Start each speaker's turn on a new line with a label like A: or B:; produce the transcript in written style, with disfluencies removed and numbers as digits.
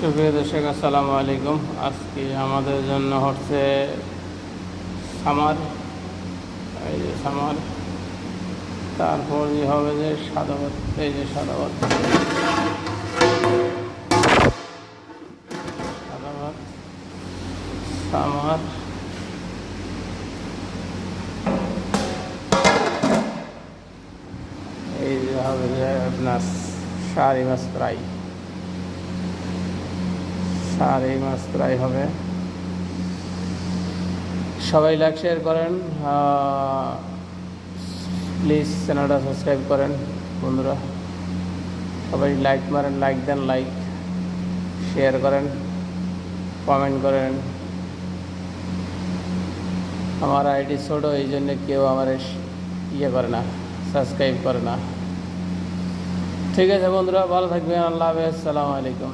A: সুপ্রিয় দর্শক, আসসালামু আলাইকুম। আজকে আমাদের জন্য হচ্ছে সামার, এই যে সামার। তারপর হবে যে সাদাবাদ, এই যে সাদাবাদ, সাদাবাদ, সামার, এই যে হবে যে আপনার শাড়ি মাছ ফ্রাই, শাড়ি মাছ ফ্রাই হবে। সবাই লাইক শেয়ার করেন, প্লিজ চ্যানেলটা সাবস্ক্রাইব করেন বন্ধুরা। সবাই লাইক মারেন, লাইক দেন, লাইক শেয়ার করেন, কমেন্ট করেন। আমার আইডি ছোটো, এই জন্য কেউ আমার ইয়ে করে না, সাবস্ক্রাইব করে না। ঠিক আছে বন্ধুরা, ভালো থাকবেন। আল্লাহ হাফেজ, আসসালামু আলাইকুম।